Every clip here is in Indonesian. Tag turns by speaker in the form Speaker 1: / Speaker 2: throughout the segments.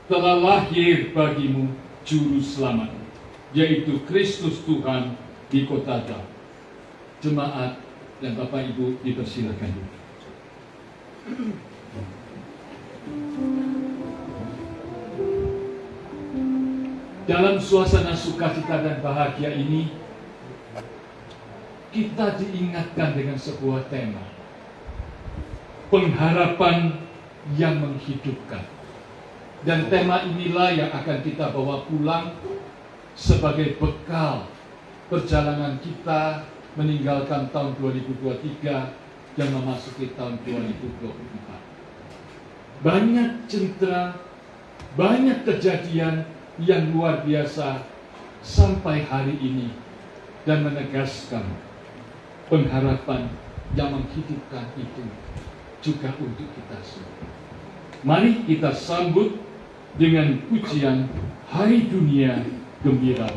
Speaker 1: telah lahir bagimu Juru Selamat, yaitu Kristus Tuhan di kota Daud. Jemaat dan Bapak Ibu dipersilakan. Dalam suasana sukacita dan bahagia ini, kita diingatkan dengan sebuah tema, pengharapan yang menghidupkan. Dan tema inilah yang akan kita bawa pulang sebagai bekal perjalanan kita meninggalkan tahun 2023 dan memasuki tahun 2024. Banyak cerita, banyak kejadian yang luar biasa sampai hari ini dan menegaskan pengharapan yang menghidupkan itu juga untuk kita semua. Mari kita sambut dengan pujian Hai Dunia Gembira.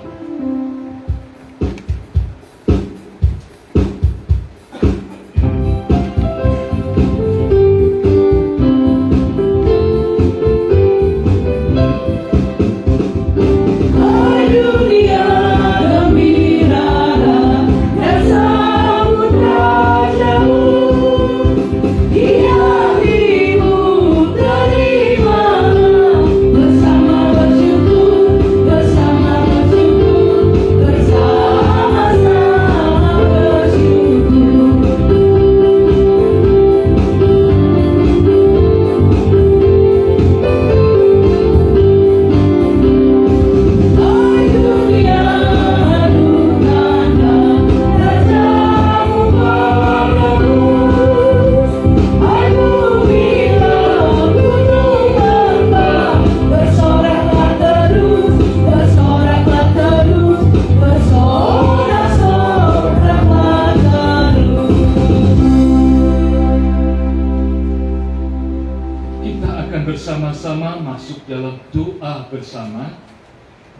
Speaker 1: Bersama-sama masuk dalam doa bersama,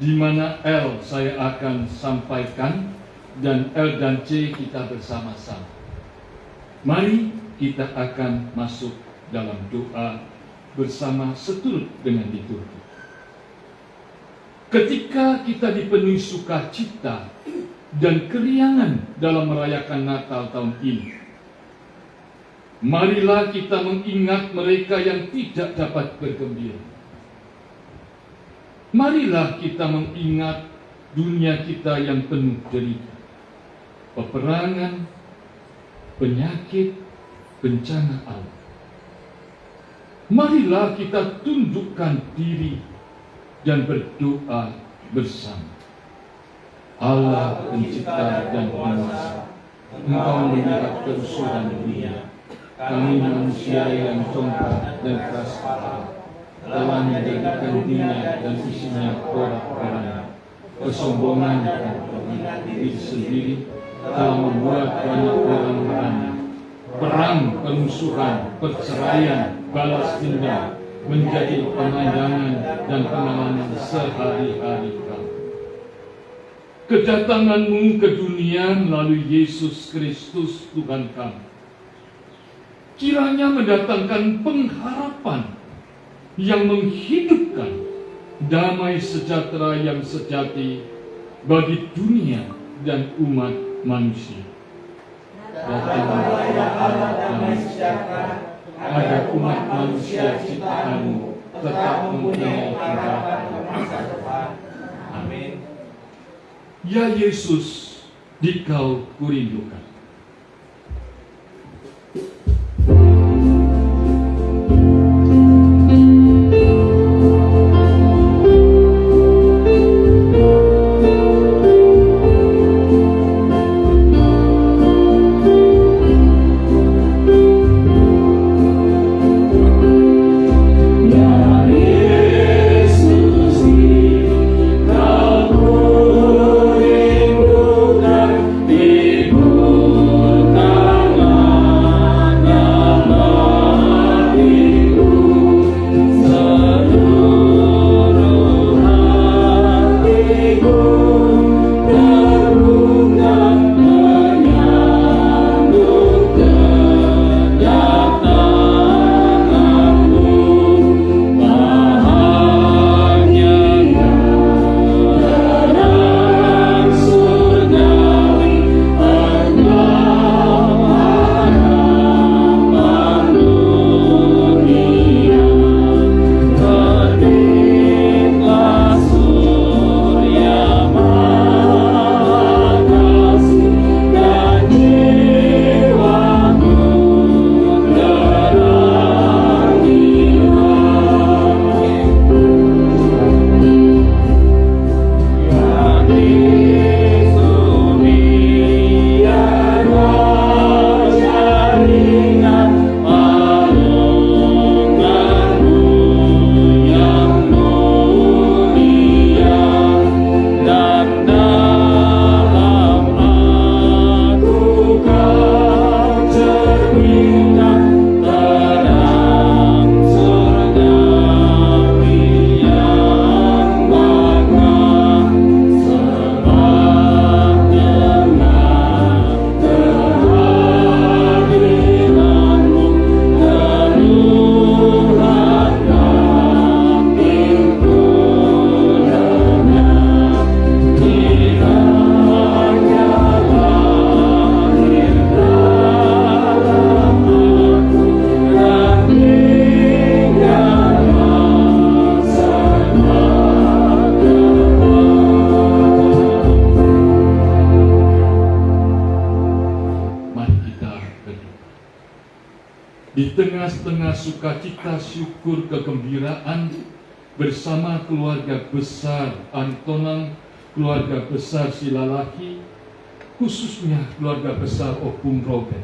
Speaker 1: di mana L saya akan sampaikan dan L dan C kita bersama-sama. Mari kita akan masuk dalam doa bersama seturut dengan liturgi. Ketika kita dipenuhi sukacita dan keriangan dalam merayakan Natal tahun ini, marilah kita mengingat mereka yang tidak dapat bergembira. Marilah kita mengingat dunia kita yang penuh derita, peperangan, penyakit, bencana alam. Marilah kita tundukkan diri dan berdoa bersama. Allah Pencipta dan Penguasa, Engkau melihat kerusuhan dunia. Kami manusia yang congkak dan keras kepala telah menjadikan dunia dan isinya porak-poranda. Kesombongan dan kepentingan diri sendiri telah membuat banyak orang merana. Perang, permusuhan, perceraian, balas dendam menjadi pemandangan dan pengalaman sehari-hari kami. Kedatangan-Mu ke dunia melalui Yesus Kristus Tuhan kami kiranya mendatangkan pengharapan yang menghidupkan damai sejahtera yang sejati bagi dunia dan umat manusia. Datanglah ya Allah damai sejahtera, agar umat manusia ciptaan-Mu tetap mempunyai harapan masa depan. Amin. Ya Yesus, Dikau kurindukan.
Speaker 2: Ibu
Speaker 1: sukacita, syukur, kegembiraan bersama keluarga besar Aritonang, keluarga besar Silalahi, khususnya keluarga besar Opung Robert.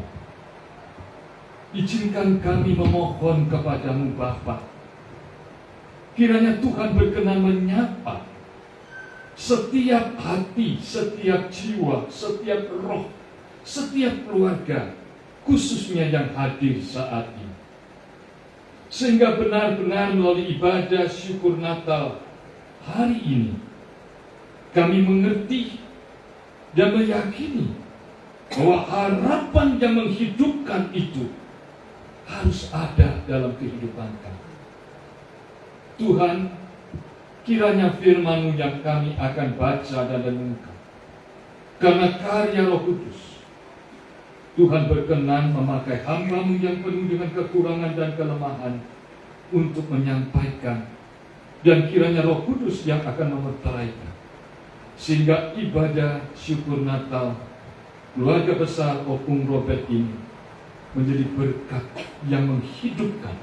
Speaker 1: Izinkan kami memohon kepadamu Bapa, kiranya Tuhan berkenan menyapa setiap hati, setiap jiwa, setiap roh, setiap keluarga, khususnya yang hadir saat ini. Sehingga benar-benar melalui ibadah syukur Natal hari ini, kami mengerti dan meyakini bahwa harapan yang menghidupkan itu harus ada dalam kehidupan kami. Tuhan, kiranya firman-Mu yang kami akan baca dan renungkan, karena karya Roh Kudus, Tuhan berkenan memakai hamba-Mu yang penuh dengan kekurangan dan kelemahan untuk menyampaikan, dan kiranya Roh Kudus yang akan memeteraikan, sehingga ibadah syukur Natal keluarga besar Opung Robert ini menjadi berkat yang menghidupkan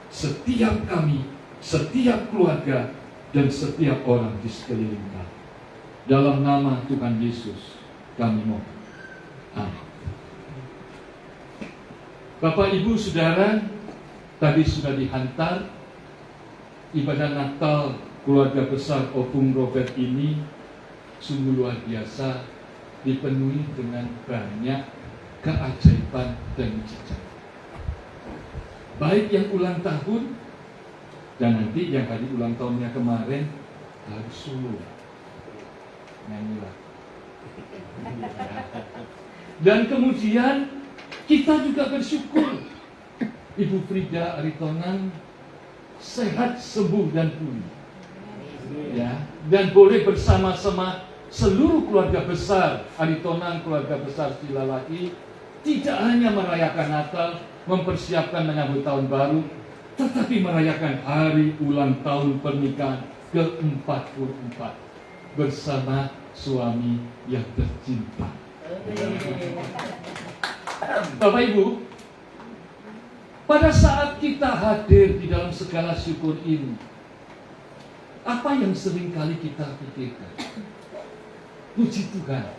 Speaker 1: setiap kami, setiap keluarga, dan setiap orang di sekeliling kami. Dalam nama Tuhan Yesus kami mohon. Amin. Bapak, Ibu, Saudara, tadi sudah dihantar ibadah Natal keluarga besar Opung Robert ini sungguh luar biasa, dipenuhi dengan banyak keajaiban dan mujizat. Baik yang ulang tahun dan nanti yang hari ulang tahunnya kemarin harus solo nyanyi lah. Dan kemudian kita juga bersyukur Ibu Frida Aritonang sehat, sembuh dan pulih. Ya, dan boleh bersama-sama seluruh keluarga besar Aritonang, keluarga besar Silalahi, tidak hanya merayakan Natal, mempersiapkan menyambut tahun baru, tetapi merayakan hari ulang tahun pernikahan ke-44 bersama suami yang tercinta. Bapak Ibu, pada saat kita hadir di dalam segala syukur ini, apa yang seringkali kita pikirkan? Puji Tuhan,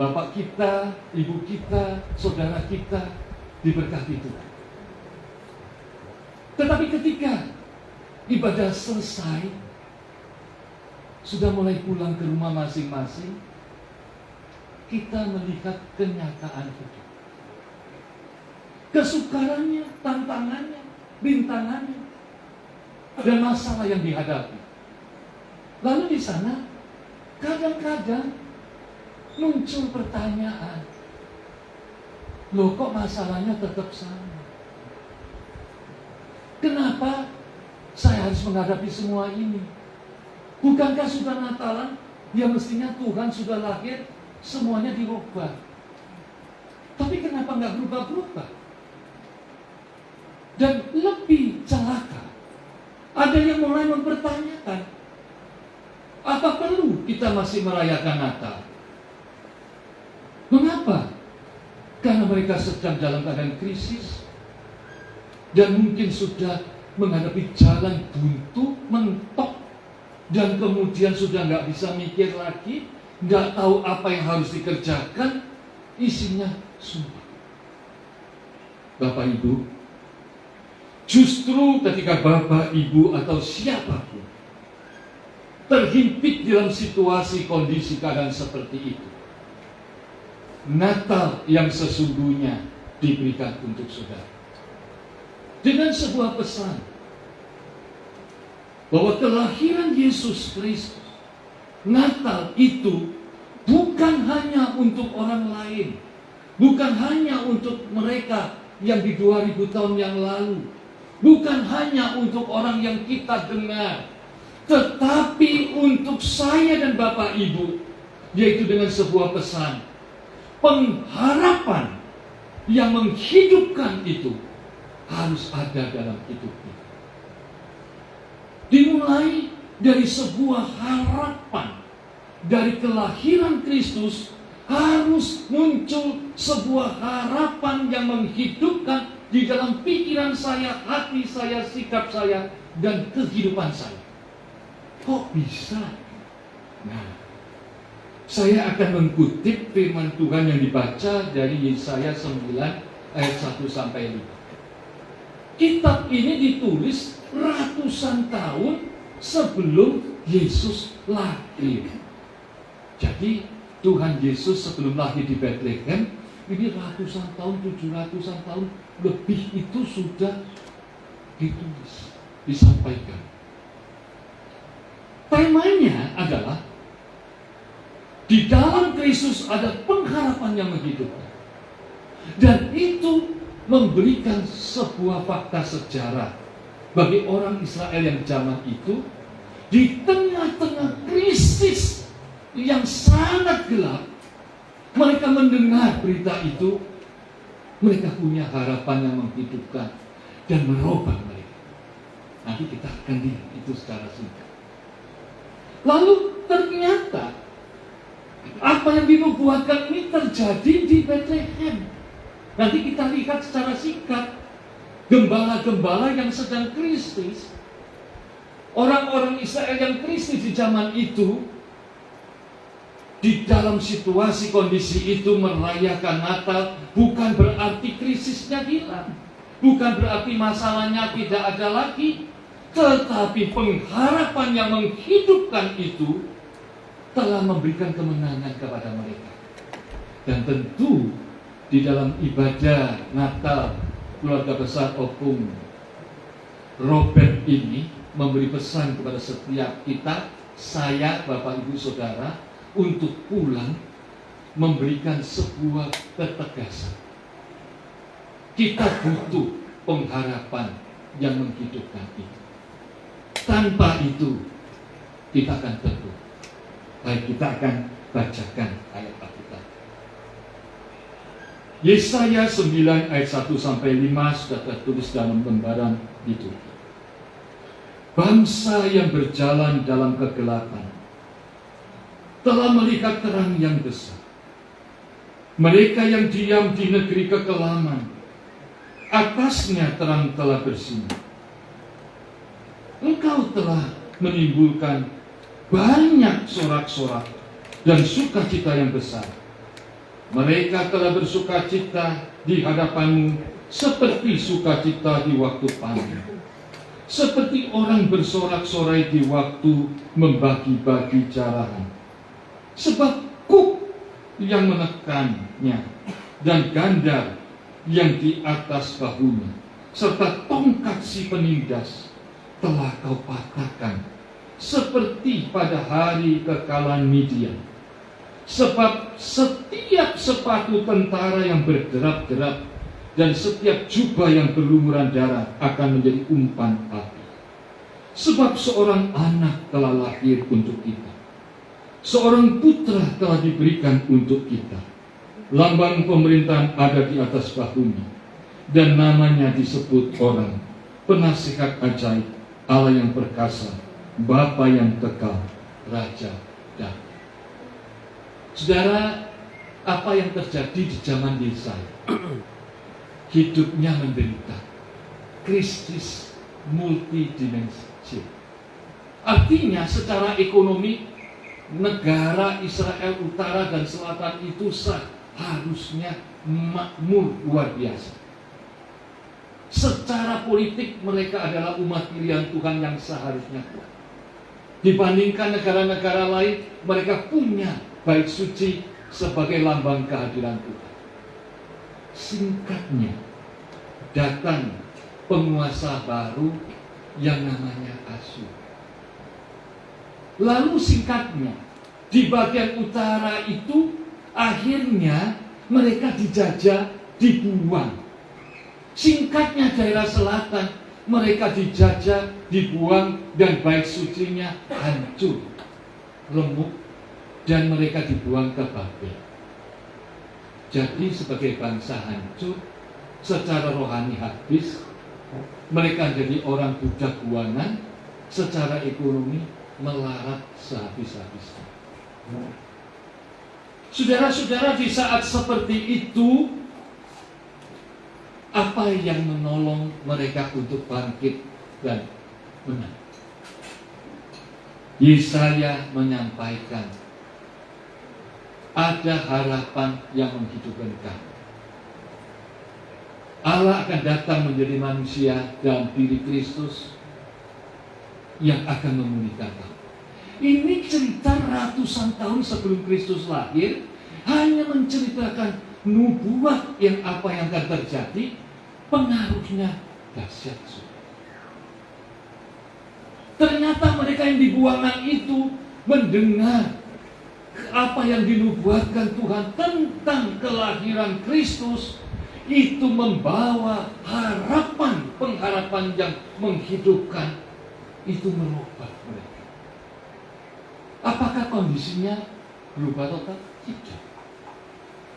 Speaker 1: Bapak kita, Ibu kita, saudara kita diberkati Tuhan. Tetapi ketika ibadah selesai, sudah mulai pulang ke rumah masing-masing, kita melihat kenyataan hidup. Kesukarannya, tantangannya, rintangannya, dan masalah yang dihadapi. Lalu di sana, kadang-kadang muncul pertanyaan, loh kok masalahnya tetap sama? Kenapa saya harus menghadapi semua ini? Bukankah sudah Natalan, ya mestinya Tuhan sudah lahir, semuanya dirubah. Tapi kenapa nggak berubah-berubah? Dan lebih celaka, ada yang mulai mempertanyakan, apa perlu kita masih merayakan Natal? Mengapa? Karena mereka sedang dalam keadaan krisis dan mungkin sudah menghadapi jalan buntu, mentok, dan kemudian sudah nggak bisa mikir lagi, nggak tahu apa yang harus dikerjakan, isinya sumpah. Bapak Ibu, justru ketika Bapak Ibu atau siapapun terhimpit dalam situasi kondisi keadaan seperti itu, Natal yang sesungguhnya diberikan untuk saudara dengan sebuah pesan bahwa kelahiran Yesus Kristus, Natal itu bukan hanya untuk orang lain, bukan hanya untuk mereka yang di 2000 tahun yang lalu, bukan hanya untuk orang yang kita dengar, tetapi untuk saya dan Bapak Ibu, yaitu dengan sebuah pesan, pengharapan yang menghidupkan itu harus ada dalam hidup kita. Dimulai dari sebuah harapan, dari kelahiran Kristus harus muncul sebuah harapan yang menghidupkan di dalam pikiran saya, hati saya, sikap saya, dan kehidupan saya. Kok bisa? Nah, saya akan mengutip firman Tuhan yang dibaca dari Yesaya 9 ayat 1 sampai 5. Kitab ini ditulis ratusan tahun sebelum Yesus lahir. Jadi Tuhan Yesus sebelum lahir di Bethlehem, ini ratusan tahun, 700-an tahun lebih itu sudah ditulis, disampaikan. Temanya adalah di dalam Kristus ada pengharapan yang menghidupkan. Dan itu memberikan sebuah fakta sejarah bagi orang Israel yang zaman itu, di tengah-tengah krisis yang sangat gelap, mereka mendengar berita itu, mereka punya harapan yang menghidupkan dan merubah mereka. Nanti kita akan lihat itu secara singkat. Lalu ternyata apa yang dinubuatkan ini terjadi di Bethlehem. Nanti kita lihat secara singkat. Gembala-gembala yang sedang krisis, orang-orang Israel yang krisis di zaman itu, di dalam situasi kondisi itu merayakan Natal, bukan berarti krisisnya hilang, bukan berarti masalahnya tidak ada lagi, tetapi pengharapan yang menghidupkan itu telah memberikan kemenangan kepada mereka. Dan tentu di dalam ibadah Natal, keluarga besar Opung Robert ini memberi pesan kepada setiap kita, saya, Bapak, Ibu, Saudara, untuk pulang memberikan sebuah ketegasan. Kita butuh pengharapan yang menghidupkan itu. Tanpa itu kita akan teguh. Baik, kita akan bacakan ayat Alkitab. Yesaya 9 ayat 1 sampai 5 sudah tertulis dalam lembaran itu. Bangsa yang berjalan dalam kegelapan telah melihat terang yang besar. Mereka yang diam di negeri kekelaman, atasnya terang telah bersinar. Engkau telah menimbulkan banyak sorak-sorak dan sukacita yang besar. Mereka telah bersukacita di hadapanmu seperti sukacita di waktu panen, seperti orang bersorak-sorai di waktu membagi-bagi jarahan. Sebab kuk yang menekannya dan gandar yang di atas bahunya, serta tongkat si penindas telah kau patahkan, seperti pada hari kekalahan Midian. Sebab setiap sepatu tentara yang berderap-derap dan setiap jubah yang berlumuran darah akan menjadi umpan api. Sebab seorang anak telah lahir untuk kita, seorang putra telah diberikan untuk kita. Lambang pemerintahan ada di atas bahunya, dan namanya disebut orang Penasihat Ajaib, Allah yang perkasa, Bapa yang kekal, Raja Damai. Saudara, apa yang terjadi di zaman Yesaya? Hidupnya menderita, krisis multidimensi. Artinya secara ekonomi, negara Israel utara dan selatan itu seharusnya makmur luar biasa. Secara politik mereka adalah umat pilihan Tuhan yang seharusnya kuat. Dibandingkan negara-negara lain, mereka punya bait suci sebagai lambang kehadiran Tuhan. Singkatnya, datang penguasa baru yang namanya Asyur. Lalu singkatnya, di bagian utara itu akhirnya mereka dijajah, dibuang. Singkatnya daerah selatan, mereka dijajah, dibuang, dan bait sucinya hancur, remuk, dan mereka dibuang ke Babel. Jadi sebagai bangsa hancur, secara rohani habis, mereka jadi orang budak buangan, secara ekonomi melarat sehabis-habisnya. Saudara-saudara, di saat seperti itu, Apa yang menolong mereka untuk bangkit dan menang? Yesaya menyampaikan ada harapan yang menghidupkan kami. Allah akan datang menjadi manusia dalam diri Kristus yang akan memulihkan kami. Ini cerita ratusan tahun sebelum Kristus lahir, hanya menceritakan nubuat yang apa yang akan terjadi, pengaruhnya dahsyat. Ternyata mereka yang di buangan itu mendengar apa yang dinubuatkan Tuhan tentang kelahiran Kristus, itu membawa harapan, pengharapan yang menghidupkan, itu merubah mereka. Apakah kondisinya berubah total? Tidak.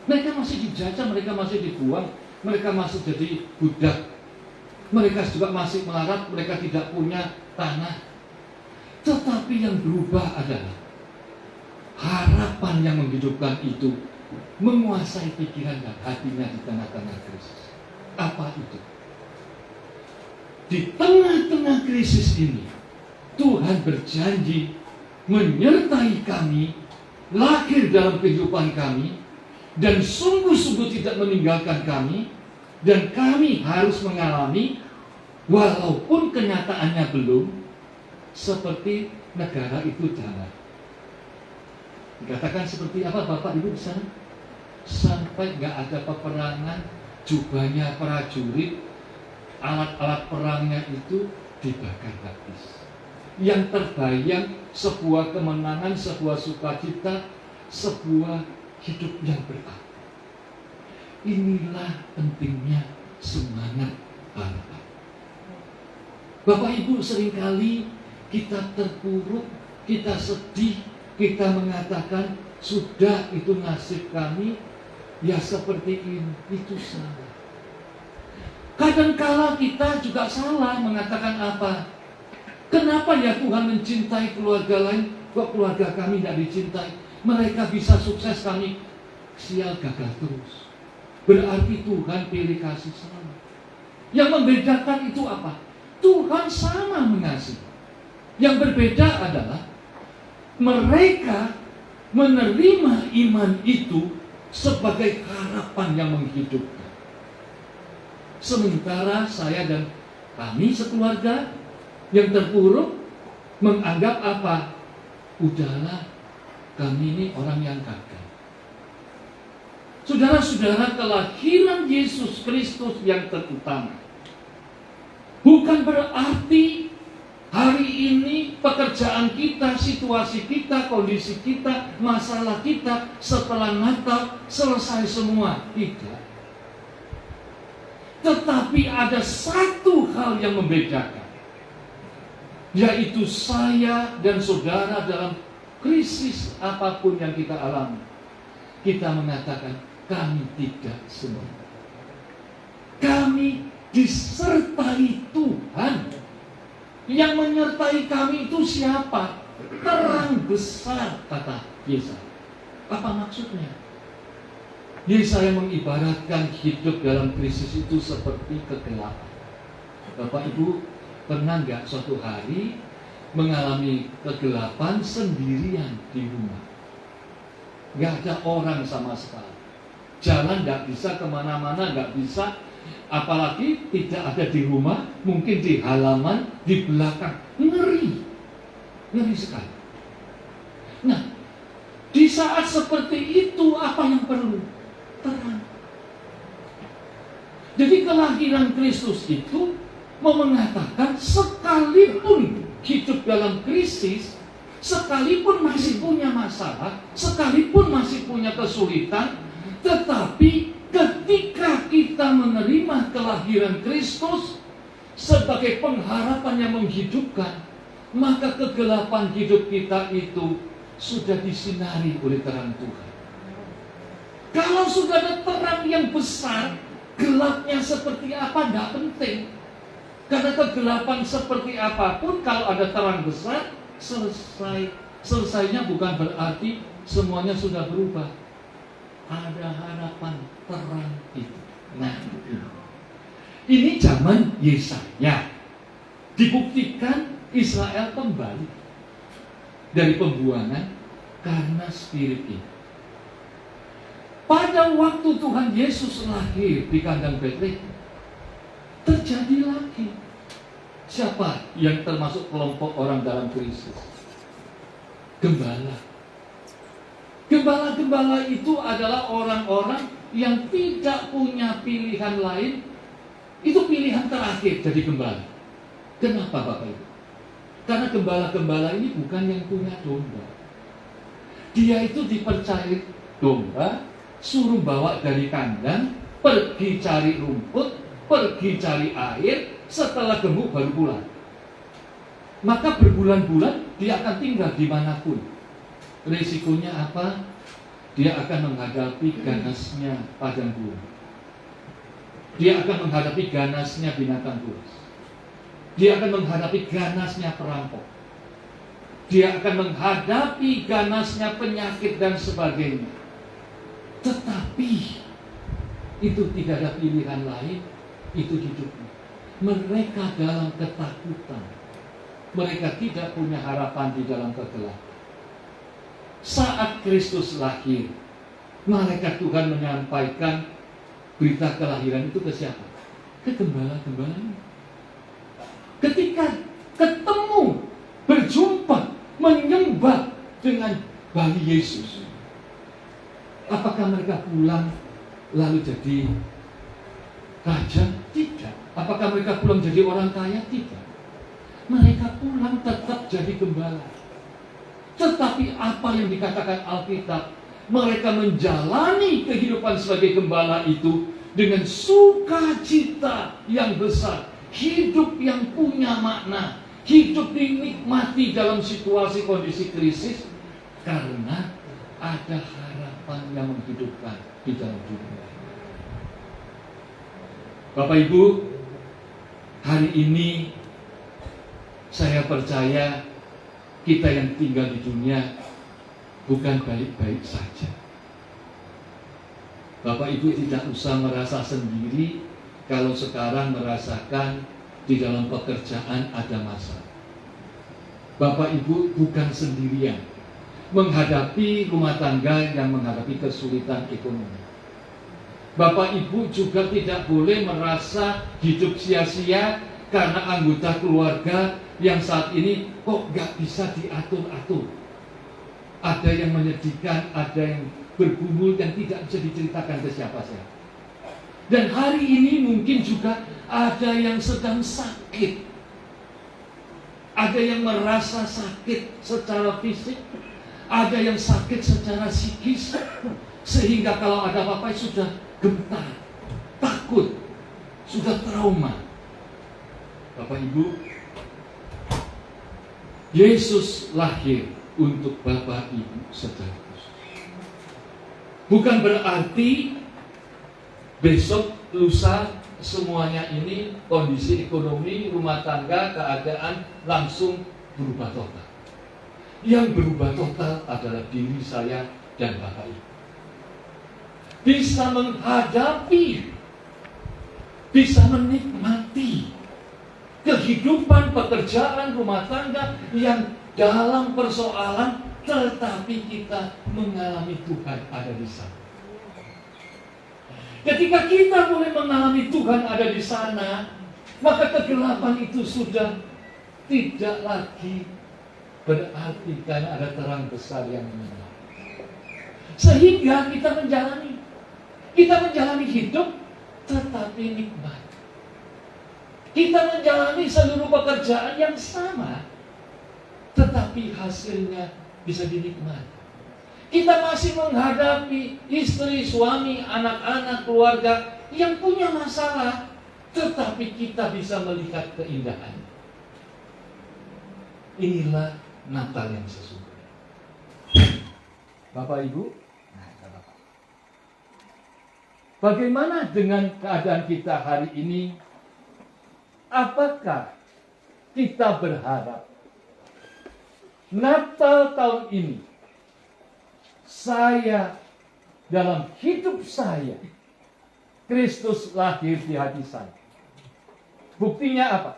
Speaker 1: Mereka masih dijajah, mereka masih dibuang, mereka masih jadi budak, mereka juga masih melarat, mereka tidak punya tanah. Tetapi yang berubah adalah harapan yang menghidupkan itu menguasai pikiran dan hatinya di tengah-tengah krisis. Apa itu? Di tengah-tengah krisis ini, Tuhan berjanji menyertai kami, lahir dalam kehidupan kami, dan sungguh-sungguh tidak meninggalkan kami, dan kami harus mengalami, walaupun kenyataannya belum, seperti negara itu damai. Dikatakan seperti apa Bapak Ibu di sana? Sampai gak ada peperangan, jubahnya prajurit, alat-alat perangnya itu dibakar habis. Yang terbayang sebuah kemenangan, sebuah sukacita, sebuah hidup yang berarti. Inilah pentingnya semangat harapan. Bapak Ibu, seringkali kita terpuruk, kita sedih, kita mengatakan sudah itu nasib kami, ya seperti ini, itu salah. Kadangkala kita juga salah mengatakan apa? Kenapa ya Tuhan mencintai keluarga lain, kok keluarga kami tidak dicintai? Mereka bisa sukses, kami sial gagal terus. Berarti Tuhan pilih kasih sama. Yang membedakan itu apa? Tuhan sama mengasihi. Yang berbeda adalah mereka menerima iman itu sebagai harapan yang menghidupkan. Sementara saya dan kami sekeluarga yang terpuruk menganggap apa? Udahlah, kami ini orang yang gagal. Saudara-saudara, kelahiran Yesus Kristus yang terutama bukan berarti hari ini pekerjaan kita, situasi kita, kondisi kita, masalah kita setelah Natal selesai semua. Tidak. Tetapi ada satu hal yang membedakan, yaitu saya dan saudara dalam krisis apapun yang kita alami, kita mengatakan kami tidak semua. Kami disertai Tuhan. Yang menyertai kami itu siapa? Terang besar, kata Yesaya. Apa maksudnya? Yesaya mengibaratkan hidup dalam krisis itu seperti kegelapan. Bapak Ibu pernah nggak suatu hari mengalami kegelapan sendirian di rumah? Nggak ada orang sama sekali. Jalan nggak bisa kemana-mana, nggak bisa. Apalagi tidak ada di rumah, mungkin di halaman, di belakang. Ngeri sekali. Nah, di saat seperti itu apa yang perlu? Terang. Jadi kelahiran Kristus itu mau mengatakan sekalipun hidup dalam krisis, sekalipun masih punya masalah, sekalipun masih punya kesulitan, tetapi ketika kita menerima kelahiran Kristus sebagai pengharapan yang menghidupkan, maka kegelapan hidup kita itu sudah disinari oleh terang Tuhan. Kalau sudah ada terang yang besar, gelapnya seperti apa tidak penting. Karena kegelapan seperti apapun, kalau ada terang besar, selesai. Selesainya bukan berarti semuanya sudah berubah. Ada harapan terang itu. Nah, Ini zaman Yesaya. Dibuktikan Israel kembali dari pembuangan karena spirit ini. Pada waktu Tuhan Yesus lahir di kandang Betlehem, terjadi lagi. Siapa yang termasuk kelompok orang dalam krisis? Gembala. Gembala-gembala itu adalah orang-orang yang tidak punya pilihan lain. Itu pilihan terakhir jadi gembala. Kenapa Bapak Ibu? Karena gembala-gembala ini bukan yang punya domba. Dia itu dipercaya domba, suruh bawa dari kandang, pergi cari rumput, pergi cari air, setelah gemuk baru pulang. Maka berbulan-bulan dia akan tinggal dimanapun. Risikonya apa? Dia akan menghadapi ganasnya padang gurun. Dia akan menghadapi ganasnya binatang buas. Dia akan menghadapi ganasnya perampok. Dia akan menghadapi ganasnya penyakit dan sebagainya. Tetapi itu tidak ada pilihan lain, itu hidupnya. Mereka dalam ketakutan. Mereka tidak punya harapan di dalam kegelapan. Saat Kristus lahir, malaikat Tuhan menyampaikan berita kelahiran itu ke siapa? Ke gembala-gembala ini. Ketika ketemu, berjumpa, menyembah dengan bayi Yesus, apakah mereka pulang lalu jadi raja? Tidak. Apakah mereka pulang jadi orang kaya? Tidak. Mereka pulang tetap jadi gembala. Tetapi apa yang dikatakan Alkitab, mereka menjalani kehidupan sebagai gembala itu dengan sukacita yang besar, hidup yang punya makna, hidup dinikmati dalam situasi kondisi krisis, karena ada harapan yang menghidupkan di dalam dunia. Bapak Ibu, hari ini saya percaya kita yang tinggal di dunia bukan baik-baik saja. Bapak Ibu tidak usah merasa sendiri kalau sekarang merasakan di dalam pekerjaan ada masalah. Bapak Ibu bukan sendirian menghadapi rumah tangga yang menghadapi kesulitan ekonomi. Bapak Ibu juga tidak boleh merasa hidup sia-sia karena anggota keluarga yang saat ini kok gak bisa diatur-atur. Ada yang menyedihkan, ada yang bergumul yang tidak bisa diceritakan ke siapa-siapa. Dan hari ini mungkin juga ada yang sedang sakit. Ada yang merasa sakit secara fisik, ada yang sakit secara psikis, sehingga kalau ada apa-apa sudah gentar, takut, sudah trauma. Bapak Ibu, Yesus lahir untuk Bapak Ibu secara khusus. Bukan berarti besok, lusa, semuanya ini kondisi ekonomi, rumah tangga, keadaan langsung berubah total. Yang berubah total adalah diri saya dan Bapak Ibu. Bisa menghadapi, bisa menikmati kehidupan, pekerjaan, rumah tangga yang dalam persoalan, tetapi kita mengalami Tuhan ada di sana. Ketika kita mulai mengalami Tuhan ada di sana, maka kegelapan itu sudah tidak lagi berarti karena ada terang besar yang menyala. Sehingga kita menjalani hidup tetapi nikmat. Kita menjalani seluruh pekerjaan yang sama, tetapi hasilnya bisa dinikmati. Kita masih menghadapi istri, suami, anak-anak, keluarga yang punya masalah, tetapi kita bisa melihat keindahan. Inilah Natal yang sesungguhnya. Bapak Ibu, bagaimana dengan keadaan kita hari ini? Apakah kita berharap Natal tahun ini dalam hidup saya Kristus lahir di hati saya?
Speaker 2: Buktinya apa?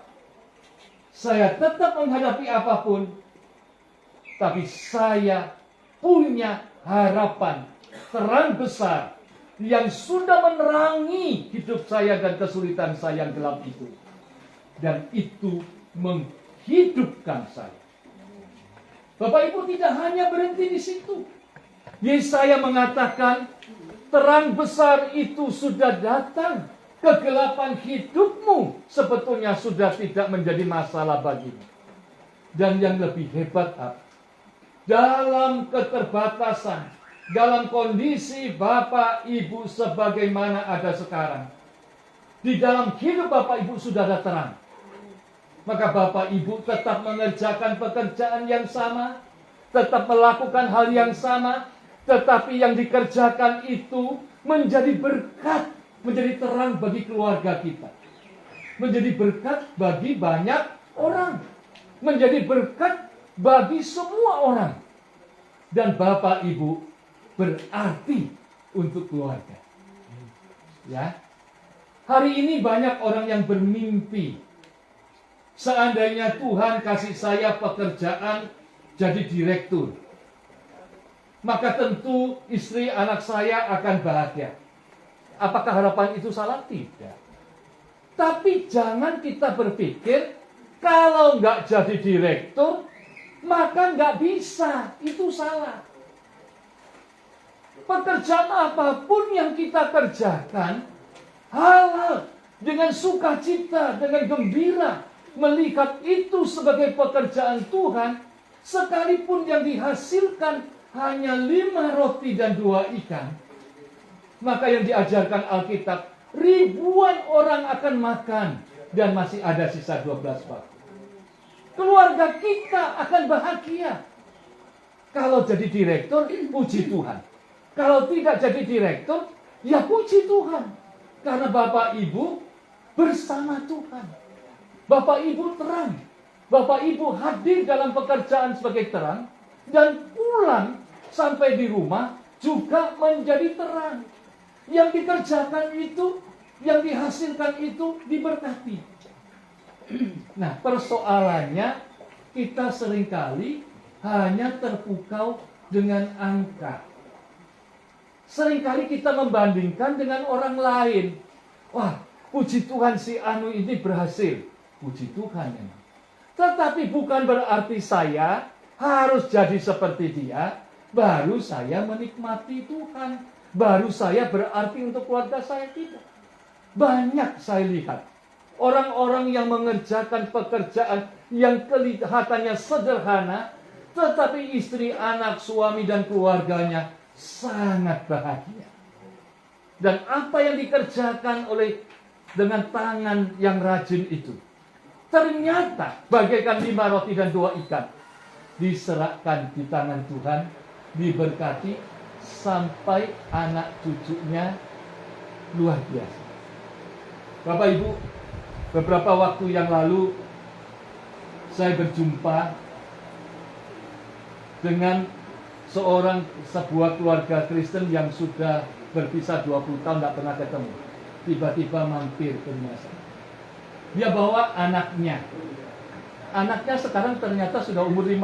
Speaker 2: Saya tetap menghadapi apapun, tapi saya punya harapan terang besar yang sudah menerangi hidup saya dan kesulitan saya yang gelap itu. Dan itu menghidupkan saya. Bapak Ibu, tidak hanya berhenti di situ. Yesaya mengatakan, terang besar itu sudah datang. Kegelapan hidupmu sebetulnya sudah tidak menjadi masalah bagimu. Dan yang lebih hebat, dalam keterbatasan, dalam kondisi Bapak Ibu sebagaimana ada sekarang, di dalam hidup Bapak Ibu sudah ada terang. Maka Bapak Ibu tetap mengerjakan pekerjaan yang sama, tetap melakukan hal yang sama, tetapi yang dikerjakan itu menjadi berkat, menjadi terang bagi keluarga kita, menjadi berkat bagi banyak orang, menjadi berkat bagi semua orang. Dan Bapak Ibu berarti untuk keluarga. Ya, hari ini banyak orang yang bermimpi, seandainya Tuhan kasih saya pekerjaan jadi direktur, maka tentu istri anak saya akan bahagia. Apakah harapan itu salah? Tidak. Tapi jangan kita berpikir, kalau nggak jadi direktur, maka nggak bisa. Itu salah. Pekerjaan apapun yang kita kerjakan, halal, dengan sukacita, dengan gembira, melihat itu sebagai pekerjaan Tuhan, sekalipun yang dihasilkan hanya 5 roti dan 2 ikan, maka yang diajarkan Alkitab, ribuan orang akan makan dan masih ada sisa 12 batu. Keluarga kita akan bahagia. Kalau jadi direktur, puji Tuhan. Kalau tidak jadi direktur, ya puji Tuhan. Karena Bapak Ibu bersama Tuhan. Bapak Ibu terang. Bapak Ibu hadir dalam pekerjaan sebagai terang, dan pulang sampai di rumah juga menjadi terang. Yang dikerjakan itu, yang dihasilkan itu diberkati. Nah, persoalannya kita seringkali hanya terpukau dengan angka. Seringkali kita membandingkan dengan orang lain. Wah, puji Tuhan si Anu ini berhasil. Puji Tuhan memang. Tetapi bukan berarti saya harus jadi seperti dia, baru saya menikmati Tuhan, baru saya berarti untuk keluarga saya. Tidak. Banyak saya lihat orang-orang yang mengerjakan pekerjaan yang kelihatannya sederhana, tetapi istri, anak, suami, dan keluarganya sangat bahagia. Dan apa yang dikerjakan oleh dengan tangan yang rajin itu, ternyata bagaikan 5 roti dan 2 ikan, diserahkan di tangan Tuhan, diberkati sampai anak cucunya luar biasa. Bapak Ibu, beberapa waktu yang lalu saya berjumpa dengan sebuah keluarga Kristen yang sudah berpisah 20 tahun tidak pernah ketemu. Tiba-tiba mampir ke rumah saya. Dia bawa anaknya. Anaknya sekarang ternyata sudah umur 50.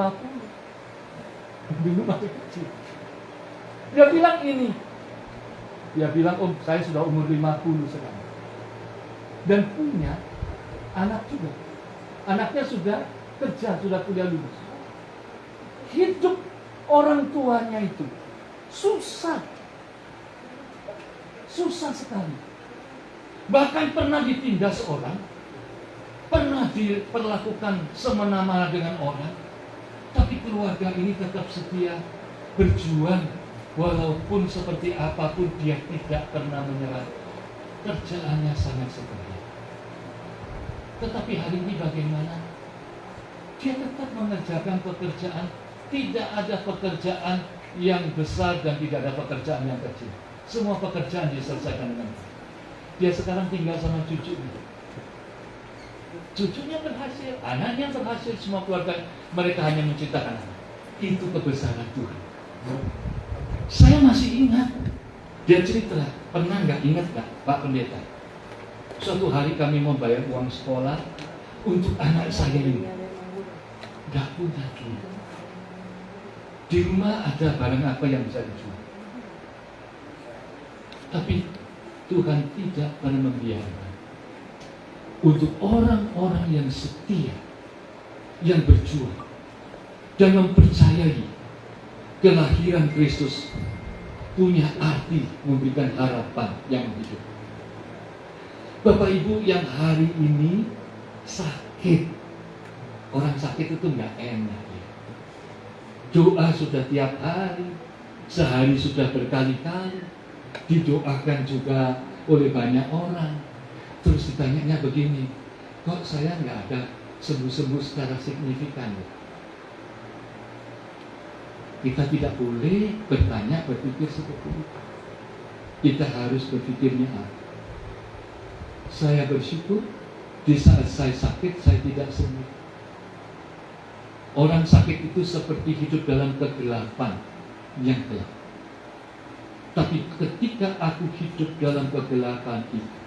Speaker 2: Dulu masih kecil. Dia bilang ini. Dia bilang, "Om, saya sudah umur 50 sekarang." Dan punya anak juga. Anaknya sudah kerja, sudah kuliah lulus. Hidup orang tuanya itu susah. Susah sekali. Bahkan pernah ditindas orang, pernah diperlakukan semena-mena dengan orang, tapi keluarga ini tetap setia berjuang, walaupun seperti apapun dia tidak pernah menyerah. Kerjaannya sangat setia. Tetapi hari ini bagaimana? Dia tetap mengerjakan pekerjaan. Tidak ada pekerjaan yang besar dan tidak ada pekerjaan yang kecil. Semua pekerjaan diselesaikan dengan baik. Dia sekarang tinggal sama cucunya. Cucunya berhasil, anaknya berhasil, semua keluarga mereka hanya mencintakan anak. Itu kebesaran Tuhan. Saya masih ingat. Dia cerita, pernah nggak ingat nggak Pak Pendeta? Suatu hari kami mau bayar uang sekolah untuk anak saya ini. Gak punya duit. Di rumah ada barang apa yang bisa dijual. Tapi Tuhan tidak pernah membiarkan. Untuk orang-orang yang setia, yang berjuang dan mempercayai kelahiran Kristus punya arti memberikan harapan yang hidup. Bapak Ibu yang hari ini sakit, orang sakit itu nggak enak ya. Doa sudah tiap hari, sehari sudah berkali-kali, didoakan juga oleh banyak orang. Terus ditanyanya begini, kok saya nggak ada sembuh-sembuh secara signifikan ya? Kita tidak boleh bertanya, berpikir seperti itu. Kita harus berpikirnya apa? Saya bersyukur di saat saya sakit, saya tidak sembuh. Orang sakit itu seperti hidup dalam kegelapan yang gelap. Tapi ketika aku hidup dalam kegelapan itu,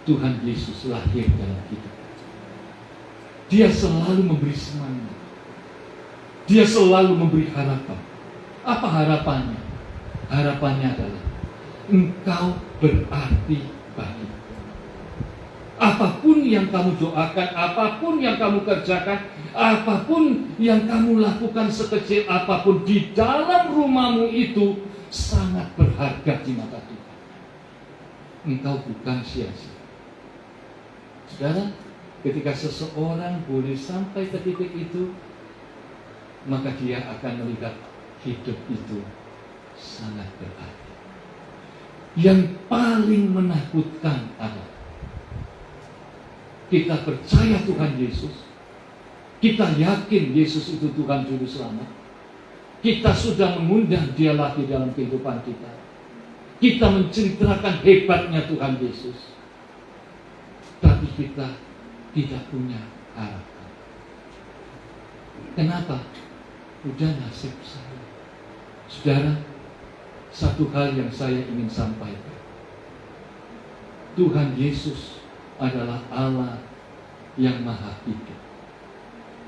Speaker 2: Tuhan Yesus lahir dalam hidup. Dia selalu memberi semangat. Dia selalu memberi harapan. Apa harapannya? Harapannya adalah engkau berarti bagi. Apapun yang kamu doakan, apapun yang kamu kerjakan, apapun yang kamu lakukan sekecil apapun di dalam rumahmu itu sangat berharga di mata Tuhan. Engkau bukan sia-sia. Saudara, ketika seseorang boleh sampai ke titik itu, maka dia akan melihat hidup itu sangat berarti. Yang paling menakutkan adalah kita percaya Tuhan Yesus, kita yakin Yesus itu Tuhan Juru Selamat, kita sudah mengundang Dia lahir dalam kehidupan kita, kita menceritakan hebatnya Tuhan Yesus, tapi kita tidak punya harapan. Kenapa? Udah nasib saya. Saudara, satu hal yang saya ingin sampaikan. Tuhan Yesus adalah Allah yang maha hidup.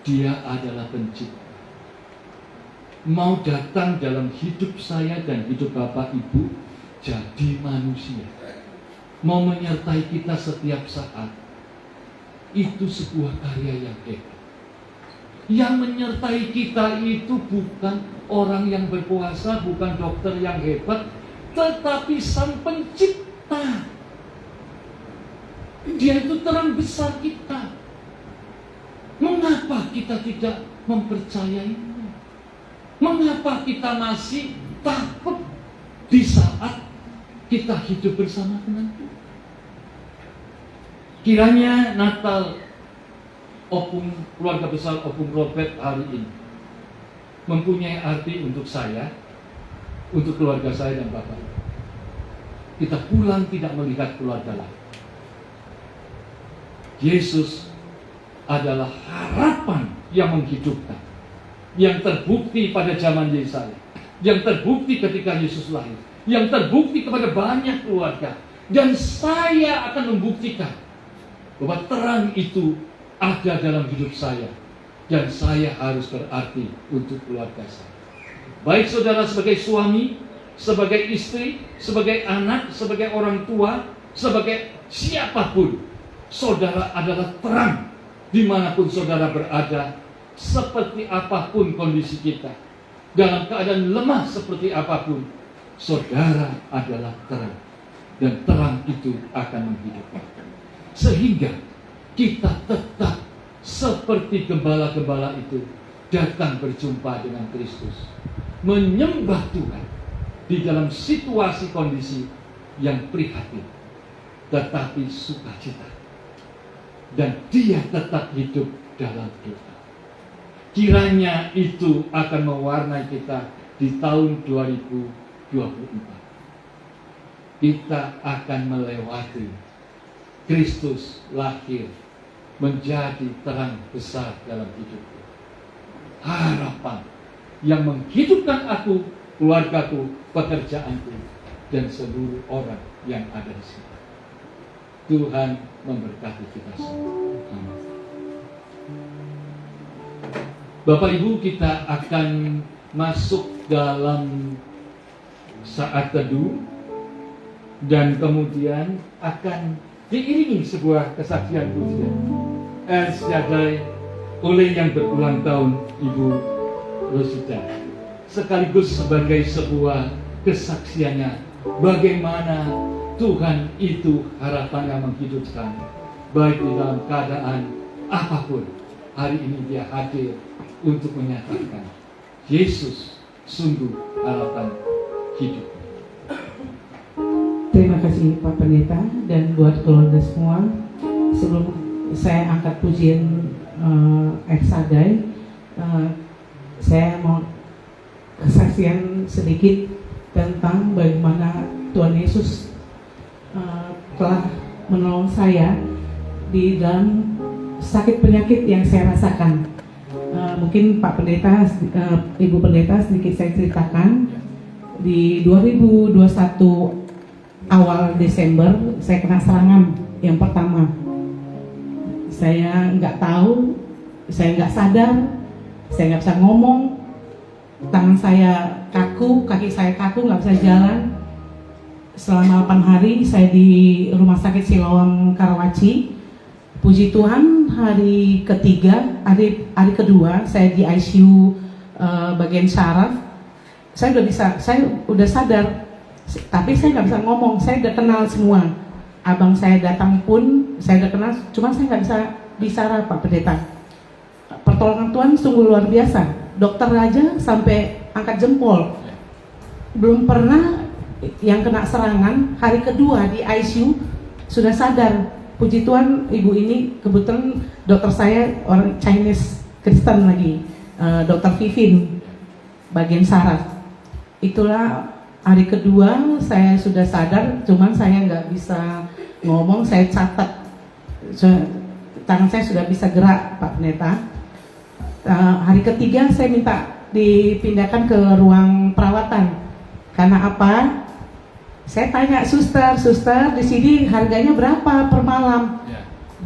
Speaker 2: Dia adalah pencipta. Mau datang dalam hidup saya dan hidup Bapak Ibu jadi manusia. Mau menyertai kita setiap saat. Itu sebuah karya yang hebat. Yang menyertai kita itu bukan orang yang berpuasa, bukan dokter yang hebat, tetapi Sang Pencipta. Dia itu terang besar kita. Mengapa kita tidak mempercayainya? Mengapa kita masih takut di saat kita hidup bersama dengan Tuhan? Kiranya Natal Opung keluarga besar Opung Robert hari ini mempunyai arti untuk saya, untuk keluarga saya dan Bapak. Kita pulang tidak melihat keluarga lain. Yesus adalah harapan yang menghidupkan, yang terbukti pada zaman Yesaya, yang terbukti ketika Yesus lahir, yang terbukti kepada banyak keluarga. Dan saya akan membuktikan bahwa terang itu ada dalam hidup saya, dan saya harus berarti untuk keluarga saya. Baik saudara sebagai suami, sebagai istri, sebagai anak, sebagai orang tua, sebagai siapapun, saudara adalah terang dimanapun saudara berada, seperti apapun kondisi kita, dalam keadaan lemah seperti apapun, saudara adalah terang, dan terang itu akan menghidupkan. Sehingga kita tetap seperti gembala-gembala itu datang berjumpa dengan Kristus, menyembah Tuhan di dalam situasi kondisi yang prihatin, tetapi sukacita, dan Dia tetap hidup dalam doa. Kiranya itu akan mewarnai kita di tahun 2024. Kita akan melewati Kristus lahir menjadi terang besar dalam hidupku. Harapan yang menghidupkan aku, keluargaku, pekerjaanku, dan seluruh orang yang ada di sini.
Speaker 1: Tuhan memberkati kita semua. Amin. Bapak Ibu, kita akan masuk dalam saat teduh dan kemudian akan diiringi sebuah kesaksian pujian El Shaddai oleh yang berulang tahun Ibu Rosita, sekaligus sebagai sebuah kesaksiannya bagaimana Tuhan itu harapannya menghidupkan, baik di dalam keadaan apapun. Hari ini dia hadir untuk menyatakan Yesus sungguh harapan hidup.
Speaker 3: Terima kasih Pak Pendeta dan buat keluarga semua. Sebelum saya angkat pujian El Shaddai, saya mau kesaksian sedikit tentang bagaimana Tuhan Yesus telah menolong saya di dalam sakit penyakit yang saya rasakan. Mungkin Pak Pendeta, Ibu Pendeta, sedikit saya ceritakan. Di 2021 awal Desember saya kena serangan yang pertama. Saya nggak tahu, saya nggak sadar, saya nggak bisa ngomong, tangan saya kaku, kaki saya kaku, nggak bisa jalan. Selama 8 hari saya di Rumah Sakit Siloam Karawaci. Puji Tuhan, hari ketiga, hari kedua saya di ICU bagian saraf. Saya udah sadar, tapi saya nggak bisa ngomong. Saya udah kenal semua. Abang saya datang pun saya udah kenal, cuma saya nggak bisa bicara, Pak Pendeta. Pertolongan Tuhan sungguh luar biasa. Dokter aja sampai angkat jempol. Belum pernah yang kena serangan, hari kedua di ICU sudah sadar. Puji Tuhan, ibu ini kebetulan dokter saya orang Chinese Kristen lagi, dokter Vivin, bagian saraf. Itulah hari kedua saya sudah sadar, cuman saya nggak bisa ngomong, saya catat. Tangan saya sudah bisa gerak, Pak Pendeta. Hari ketiga saya minta dipindahkan ke ruang perawatan. Karena apa? Saya tanya suster di sini harganya berapa per malam?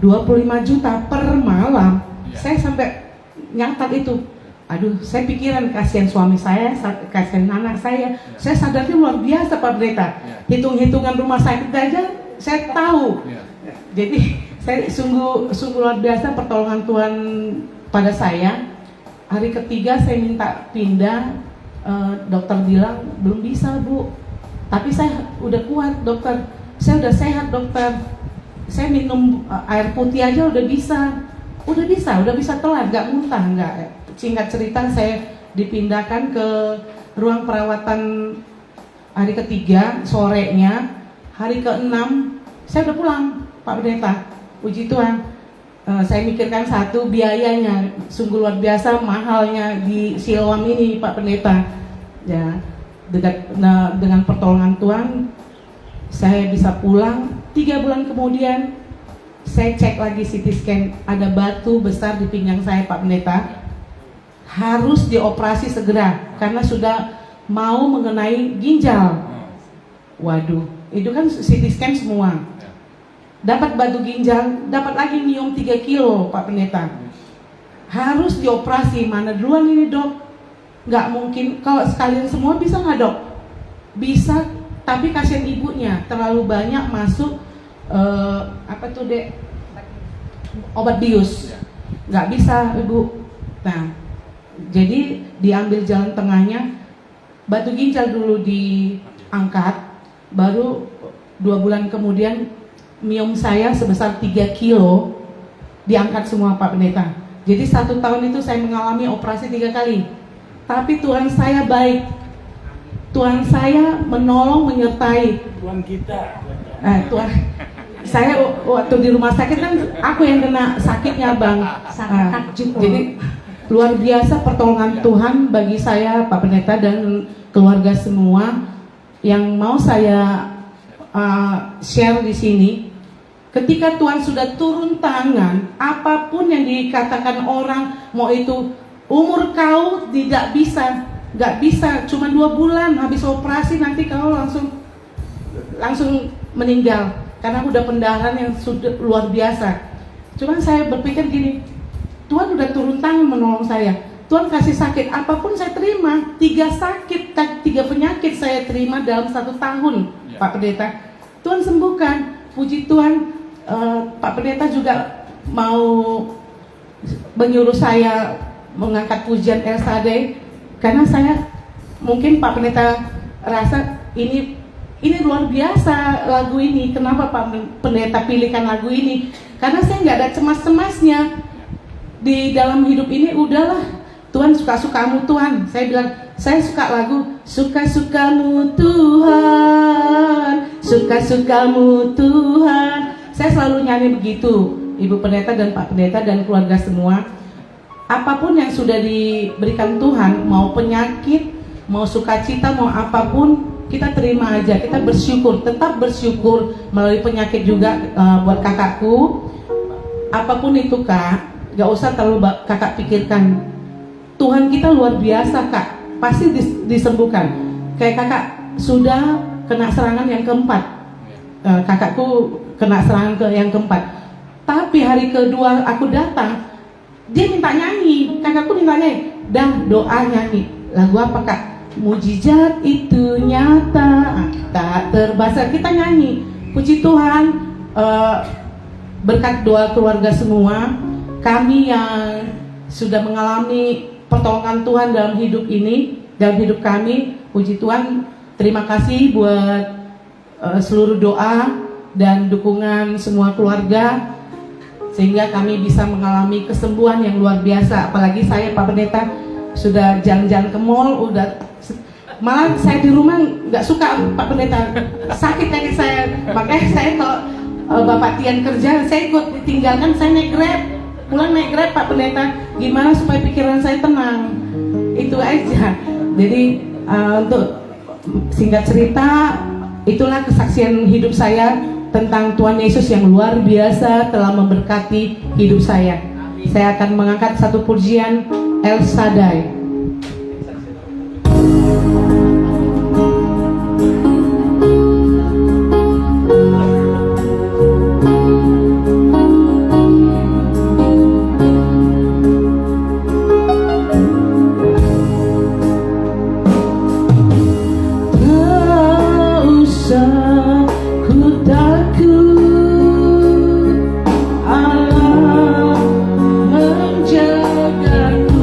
Speaker 3: 25 juta per malam. Saya sampai nyatat itu. Aduh, saya pikiran kasihan suami saya, kasihan anak saya. Saya sadarnya luar biasa, Pak Pendeta. Hitung-hitungan rumah sakit aja saya tahu. Jadi saya sungguh luar biasa pertolongan Tuhan pada saya. Hari ketiga saya minta pindah, dokter bilang belum bisa, Bu. Tapi saya udah kuat, dokter. Saya udah sehat, dokter. Saya minum air putih aja udah bisa telan, nggak muntah, nggak. Singkat cerita, saya dipindahkan ke ruang perawatan hari ketiga sorenya. Hari ke-6 saya udah pulang, Pak Pendeta. Puji Tuhan. Saya mikirkan satu, biayanya sungguh luar biasa mahalnya di Siloam ini, Pak Pendeta. Ya. Dengan pertolongan Tuhan saya bisa pulang. 3 bulan kemudian saya cek lagi CT scan, ada batu besar di pinggang saya, Pak Pendeta. Harus dioperasi segera karena sudah mau mengenai ginjal. Waduh, itu kan CT scan semua. Dapat batu ginjal, dapat lagi minum 3 kilo, Pak Pendeta. Harus dioperasi. Mana duluan ini, Dok? Nggak mungkin, kalau sekalian semua bisa nggak, Dok? Bisa, tapi kasihan ibunya terlalu banyak masuk obat bius. Nggak bisa, Ibu. Nah, jadi diambil jalan tengahnya, batu ginjal dulu diangkat, baru 2 bulan kemudian miom saya sebesar 3 kilo diangkat semua, Pak Pendeta. Jadi 1 tahun itu saya mengalami operasi 3 kali. Tapi Tuhan saya baik. Tuhan saya menolong, menyertai.
Speaker 2: Tuhan kita.
Speaker 3: Tuhan, saya waktu di rumah sakit kan aku yang kena sakitnya, Bang. Jadi luar biasa pertolongan Tuhan bagi saya, Pak Pendeta dan keluarga semua yang mau saya share di sini. Ketika Tuhan sudah turun tangan, apapun yang dikatakan orang, mau itu umur kau tidak bisa, nggak bisa, cuma 2 bulan habis operasi nanti kau langsung meninggal. karena udah pendarahan yang sudah luar biasa. Cuman saya berpikir gini, Tuhan udah turun tangan menolong saya. Tuhan kasih sakit, apapun saya terima. 3 sakit, 3 penyakit saya terima dalam 1 tahun, Pak Pendeta. Tuhan sembuhkan, puji Tuhan. Pak Pendeta juga mau menyuruh saya mengangkat pujian El Shaddai, karena saya mungkin Pak Pendeta rasa ini luar biasa lagu ini. Kenapa Pak Pendeta pilihkan lagu ini? Karena saya nggak ada cemas-cemasnya di dalam hidup ini. Udahlah, Tuhan suka-sukamu Tuhan. Saya bilang, saya suka lagu suka-sukamu Tuhan, suka-sukamu Tuhan. Saya selalu nyanyi begitu, Ibu Pendeta dan Pak Pendeta dan keluarga semua. Apapun yang sudah diberikan Tuhan, mau penyakit, mau sukacita, mau apapun, kita terima aja, kita bersyukur, tetap bersyukur melalui penyakit juga. Buat kakakku, apapun itu Kak, gak usah terlalu kakak pikirkan. Tuhan kita luar biasa Kak, pasti disembuhkan. Kayak kakak sudah kena serangan yang keempat, kakakku kena serangan yang keempat. Tapi hari kedua aku datang, dia minta nyanyi, kakakku minta nyanyi, dan doa nyanyi. Lagu apa Kak? Mujizat itu nyata, tak terbasa. Kita nyanyi, puji Tuhan. Berkat doa keluarga semua, kami yang sudah mengalami pertolongan Tuhan dalam hidup ini, dalam hidup kami, puji Tuhan. Terima kasih buat seluruh doa dan dukungan semua keluarga, sehingga kami bisa mengalami kesembuhan yang luar biasa. Apalagi saya Pak Pendeta sudah jalan-jalan ke mall, malah saya di rumah nggak suka Pak Pendeta, sakit kaki saya. Makanya saya kalau Bapak Tian kerja, saya ikut ditinggalkan, saya naik Grab, pulang naik Grab Pak Pendeta. Gimana supaya pikiran saya tenang, itu aja. Jadi untuk singkat cerita, itulah kesaksian hidup saya tentang Tuhan Yesus yang luar biasa telah memberkati hidup saya. Saya akan mengangkat satu pujian El Shaddai.
Speaker 4: Allah menjagaku.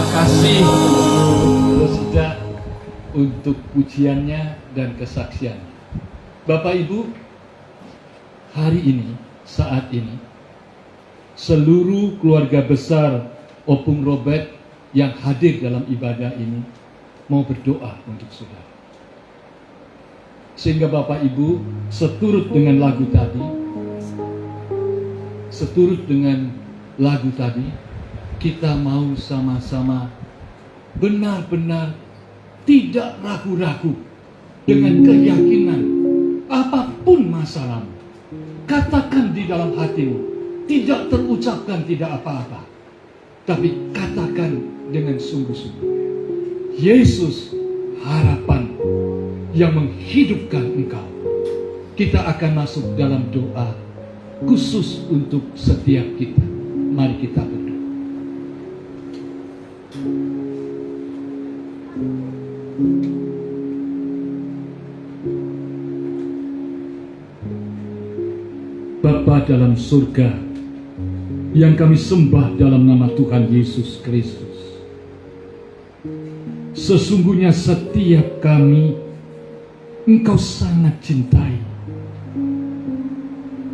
Speaker 1: Terima kasih Rosida untuk pujiannya dan kesaksiannya. Bapak Ibu, hari ini, saat ini, seluruh keluarga besar Opung Robert yang hadir dalam ibadah ini mau berdoa untuk saudara. Sehingga Bapak Ibu seturut dengan lagu tadi, kita mau sama-sama benar-benar tidak ragu-ragu dengan keyakinan apapun masalahmu, katakan di dalam hatimu, tidak terucapkan tidak apa-apa, tapi katakan dengan sungguh-sungguh, Yesus harapan yang menghidupkan engkau. Kita akan masuk dalam doa khusus untuk setiap kita. Mari kita berdoa. Bapa dalam surga, yang kami sembah dalam nama Tuhan Yesus Kristus, sesungguhnya setiap kami Engkau sangat cintai.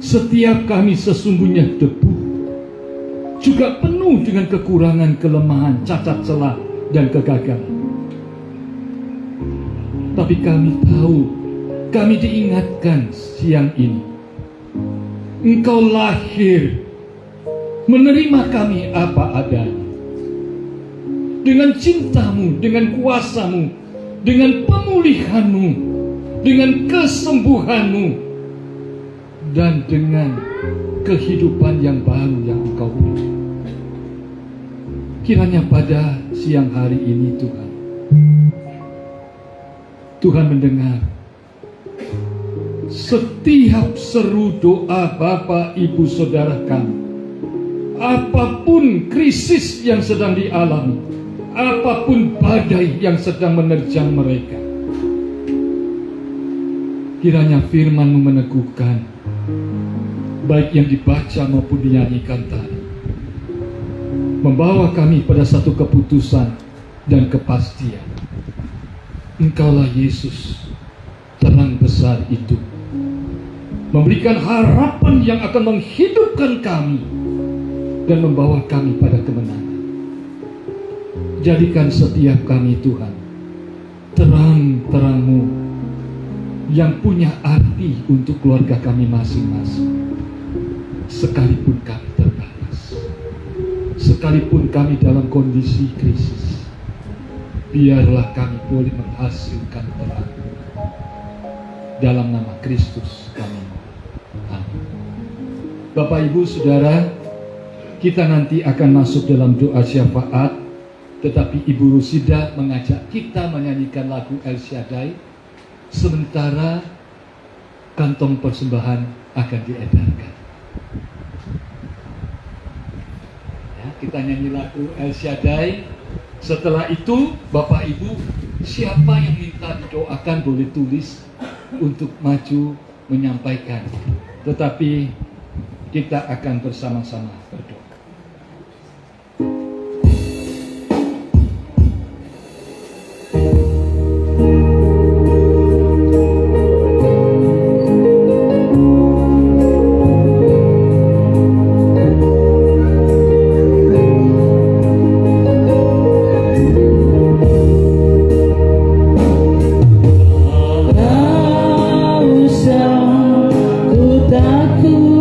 Speaker 1: Setiap kami sesungguhnya debu, juga penuh dengan kekurangan, kelemahan, cacat celah, dan kegagalan. Tapi kami tahu, kami diingatkan siang ini, Engkau lahir menerima kami apa adanya. Dengan cintamu, dengan kuasamu, dengan pemulihanmu, dengan kesembuhanmu, dan dengan kehidupan yang baru yang Engkau beri. Kiranya pada siang hari ini Tuhan mendengar setiap seru doa Bapak Ibu Saudara kami. Apapun krisis yang sedang dialami, apapun badai yang sedang menerjang mereka, kiranya firman-Mu meneguhkan, baik yang dibaca maupun dinyanyikan tadi, membawa kami pada satu keputusan dan kepastian. Engkaulah Yesus, terang besar itu, memberikan harapan yang akan menghidupkan kami dan membawa kami pada kemenangan. Jadikan setiap kami Tuhan terang-terang-Mu yang punya arti untuk keluarga kami masing-masing. Sekalipun kami terbatas, sekalipun kami dalam kondisi krisis, biarlah kami boleh menghasilkan terang. Dalam nama Kristus kami mohon. Amin. Bapak Ibu Saudara, kita nanti akan masuk dalam doa syafaat, tetapi Ibu Rusida mengajak kita menyanyikan lagu El Shaddai, sementara kantong persembahan akan diedarkan. Ya, kita nyanyi lagu El Shaddai. Setelah itu, Bapak Ibu, siapa yang minta didoakan boleh tulis untuk maju menyampaikan. Tetapi kita akan bersama-sama berdoa.
Speaker 3: Ku takut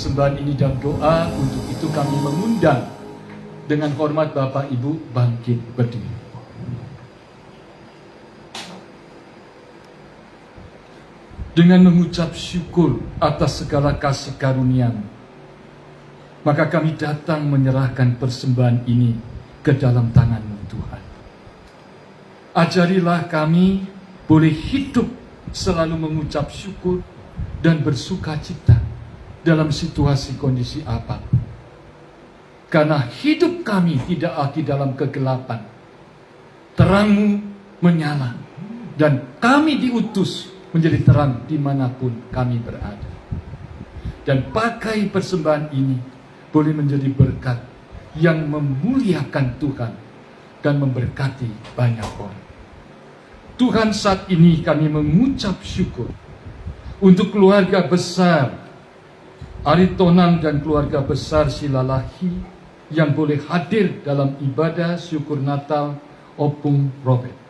Speaker 2: persembahan ini dalam doa. Untuk itu kami mengundang dengan hormat Bapak Ibu bangkit berdiri. Dengan mengucap syukur atas segala kasih karunia-Mu, maka kami datang menyerahkan persembahan ini ke dalam tangan-Mu, Tuhan. Ajarilah kami boleh hidup selalu mengucap syukur dan bersuka cita dalam situasi kondisi apapun. Karena hidup kami tidak lagi dalam kegelapan. Terang-Mu menyala dan kami diutus menjadi terang dimanapun kami berada. Dan pakai persembahan ini boleh menjadi berkat yang memuliakan Tuhan dan memberkati banyak orang. Tuhan, saat ini kami mengucap syukur untuk keluarga besar Aritonang dan keluarga besar Silalahi yang boleh hadir dalam ibadah syukur Natal Opung Robert.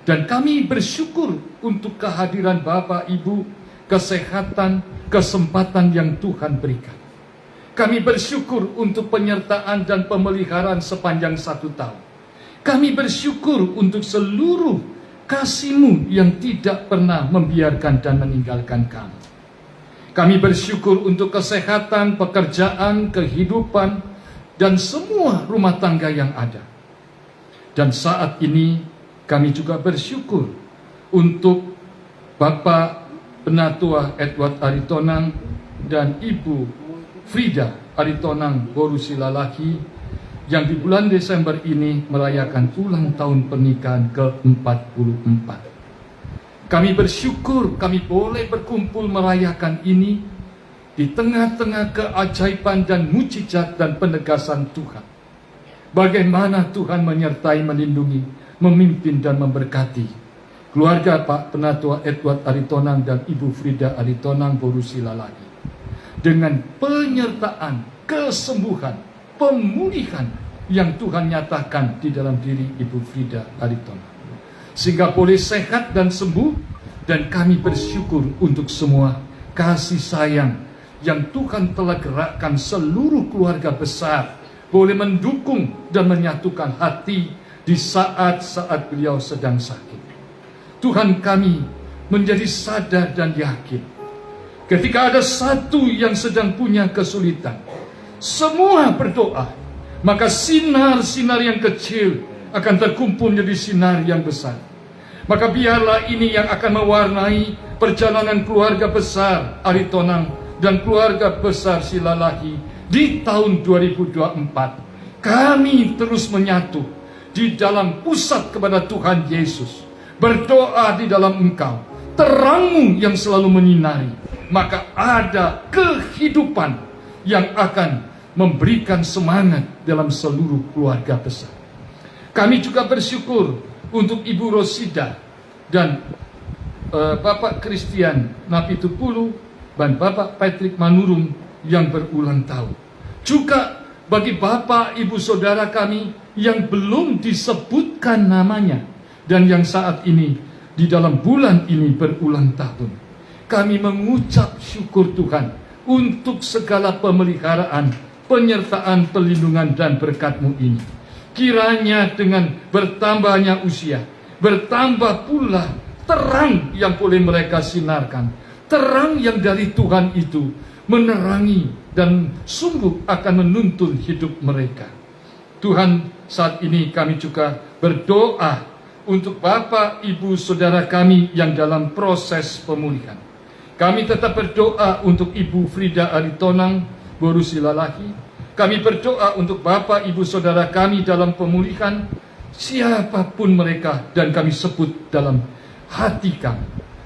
Speaker 2: Dan kami bersyukur untuk kehadiran Bapak Ibu, kesehatan, kesempatan yang Tuhan berikan. Kami bersyukur untuk penyertaan dan pemeliharaan sepanjang 1 tahun. Kami bersyukur untuk seluruh kasih-Mu yang tidak pernah membiarkan dan meninggalkan kami. Kami bersyukur untuk kesehatan, pekerjaan, kehidupan, dan semua rumah tangga yang ada. Dan saat ini kami juga bersyukur untuk Bapak Penatua Edward Aritonang dan Ibu Frida Aritonang Borusilalahi yang di bulan Desember ini merayakan ulang tahun pernikahan ke-44. Kami bersyukur kami boleh berkumpul merayakan ini di tengah-tengah keajaiban dan mujizat dan penegasan Tuhan. Bagaimana Tuhan menyertai, melindungi, memimpin dan memberkati keluarga Pak Penatua Edward Aritonang dan Ibu Frida Aritonang Borusilalahi dengan penyertaan, kesembuhan, pemulihan yang Tuhan nyatakan di dalam diri Ibu Frida Aritonang, sehingga boleh sehat dan sembuh. Dan kami bersyukur untuk semua kasih sayang yang Tuhan telah gerakkan seluruh keluarga besar boleh mendukung dan menyatukan hati di saat-saat beliau sedang sakit. Tuhan, kami menjadi sadar dan yakin ketika ada satu yang sedang punya kesulitan, semua berdoa, maka sinar-sinar yang kecil akan terkumpul menjadi sinar yang besar. Maka biarlah ini yang akan mewarnai perjalanan keluarga besar Aritonang dan keluarga besar Silalahi di tahun 2024. Kami terus menyatu di dalam pusat kepada Tuhan Yesus, berdoa di dalam Engkau, terang-Mu yang selalu menyinari, maka ada kehidupan yang akan memberikan semangat dalam seluruh keluarga besar. Kami juga bersyukur untuk Ibu Rosida dan Bapak Christian Napitupulu dan Bapak Patrick Manurung yang berulang tahun. Juga bagi Bapak Ibu Saudara kami yang belum disebutkan namanya dan yang saat ini di dalam bulan ini berulang tahun. Kami mengucap syukur Tuhan untuk segala pemeliharaan, penyertaan, perlindungan dan berkat-Mu ini. Kiranya dengan bertambahnya usia, bertambah pula terang yang boleh mereka sinarkan. Terang yang dari Tuhan itu menerangi dan sungguh akan menuntun hidup mereka. Tuhan, saat ini kami juga berdoa untuk Bapak, Ibu, Saudara kami yang dalam proses pemulihan. Kami tetap berdoa untuk Ibu Frida Aritonang Borusilalahi. Kami berdoa untuk Bapak, Ibu, Saudara kami dalam pemulihan, siapapun mereka, dan kami sebut dalam hati kami.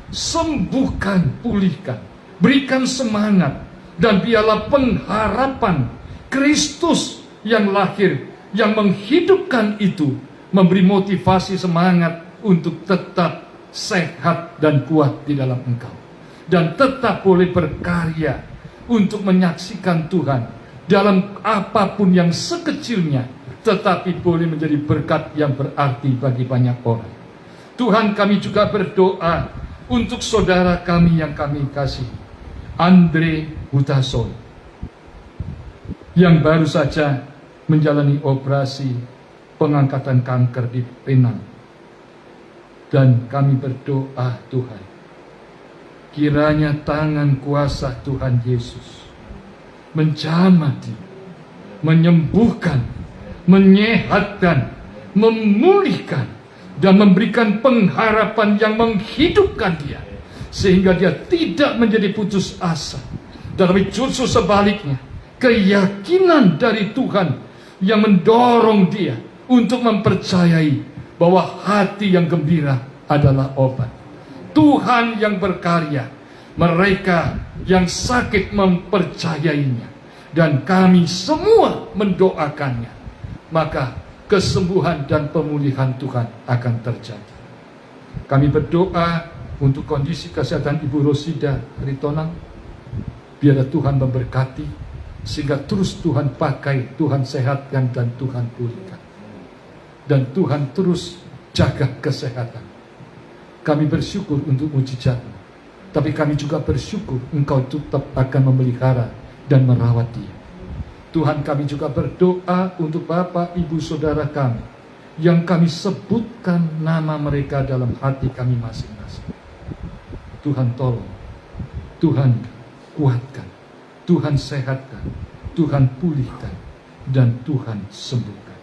Speaker 2: Sembuhkan, pulihkan, berikan semangat, dan biarlah pengharapan Kristus yang lahir, yang menghidupkan itu, memberi motivasi semangat untuk tetap sehat dan kuat di dalam Engkau. Dan tetap boleh berkarya untuk menyaksikan Tuhan dalam apapun yang sekecilnya, tetapi boleh menjadi berkat yang berarti bagi banyak orang. Tuhan, kami juga berdoa untuk saudara kami yang kami kasih, Andre Hutasoy, yang baru saja menjalani operasi pengangkatan kanker di Penang. Dan kami berdoa, Tuhan, kiranya tangan kuasa Tuhan Yesus menjamah dia, menyembuhkan, menyehatkan, memulihkan, dan memberikan pengharapan yang menghidupkan dia, sehingga dia tidak menjadi putus asa. Tetapi justru sebaliknya, keyakinan dari Tuhan yang mendorong dia untuk mempercayai bahwa hati yang gembira adalah obat. Tuhan yang berkarya, mereka yang sakit mempercayainya, dan kami semua mendoakannya. Maka kesembuhan dan pemulihan Tuhan akan terjadi. Kami berdoa untuk kondisi kesehatan Ibu Rosida Aritonang. Biarlah Tuhan memberkati, sehingga terus Tuhan pakai, Tuhan sehatkan, dan Tuhan pulihkan. Dan Tuhan terus jaga kesehatan. Kami bersyukur untuk mujizat-Mu, tapi kami juga bersyukur Engkau tetap akan memelihara dan merawat dia. Tuhan, kami juga berdoa untuk Bapak, Ibu, Saudara kami yang kami sebutkan nama mereka dalam hati kami masing-masing. Tuhan tolong, Tuhan kuatkan, Tuhan sehatkan, Tuhan pulihkan, dan Tuhan sembuhkan.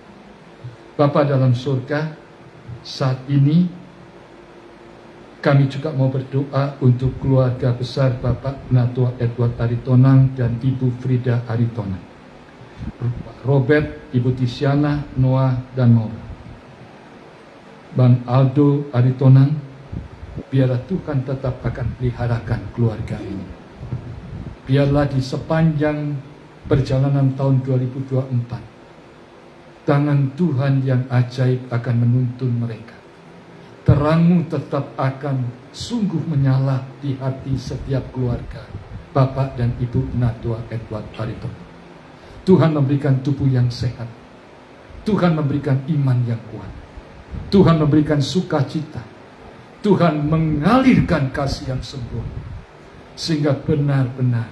Speaker 2: Bapa dalam surga, saat ini kami juga mau berdoa untuk keluarga besar Bapak Penatua Edward Aritonang dan Ibu Frida Aritonang, Robert, Ibu Tisyana, Noah, dan Nora. Bang Aldo Aritonang, biarlah Tuhan tetap akan peliharakan keluarga ini. Biarlah di sepanjang perjalanan tahun 2024, tangan Tuhan yang ajaib akan menuntun mereka. Terang-Mu tetap akan sungguh menyala di hati setiap keluarga Bapak dan Ibu Penatua Edward Aritonang. Tuhan memberikan tubuh yang sehat, Tuhan memberikan iman yang kuat, Tuhan memberikan sukacita, Tuhan mengalirkan kasih yang sempurna, sehingga benar-benar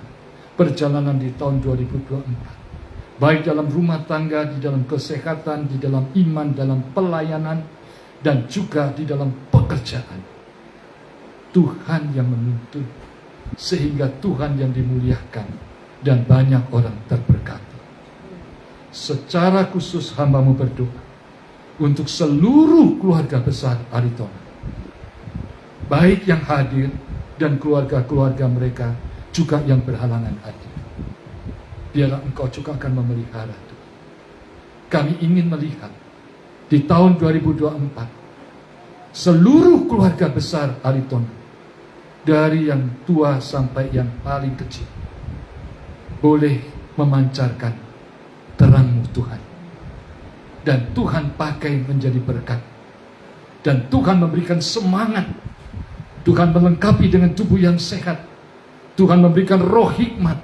Speaker 2: perjalanan di tahun 2024, baik dalam rumah tangga, di dalam kesehatan, di dalam iman, dalam pelayanan, dan juga di dalam pekerjaan, Tuhan yang menuntun, sehingga Tuhan yang dimuliakan dan banyak orang terberkati. Secara khusus hamba-Mu berdoa untuk seluruh keluarga besar Aritonang, baik yang hadir dan keluarga-keluarga mereka juga yang berhalangan hadir. Biarlah Engkau juga akan memelihara Tuhan. Kami ingin melihat di tahun 2024 seluruh keluarga besar Aritonang, dari yang tua sampai yang paling kecil, boleh memancarkan terang-Mu Tuhan, dan Tuhan pakai menjadi berkat, dan Tuhan memberikan semangat, Tuhan melengkapi dengan tubuh yang sehat, Tuhan memberikan roh hikmat,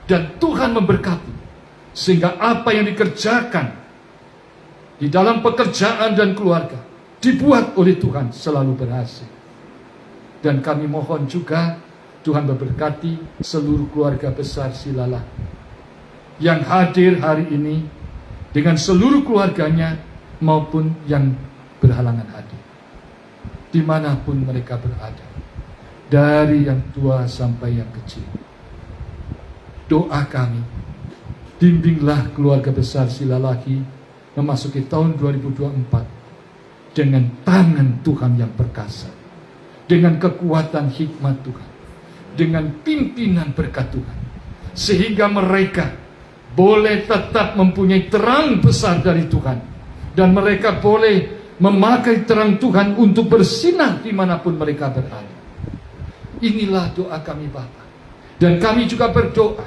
Speaker 2: dan Tuhan memberkati, sehingga apa yang dikerjakan di dalam pekerjaan dan keluarga dibuat oleh Tuhan selalu berhasil. Dan kami mohon juga Tuhan memberkati seluruh keluarga besar Silalah yang hadir hari ini dengan seluruh keluarganya maupun yang berhalangan hadir, dimanapun mereka berada, dari yang tua sampai yang kecil. Doa kami, bimbinglah keluarga besar Silalahi memasuki tahun 2024 dengan tangan Tuhan yang perkasa, dengan kekuatan hikmat Tuhan, dengan pimpinan berkat Tuhan, sehingga mereka boleh tetap mempunyai terang besar dari Tuhan, dan mereka boleh memakai terang Tuhan untuk bersinar dimanapun mereka berada. Inilah doa kami Bapa, dan kami juga berdoa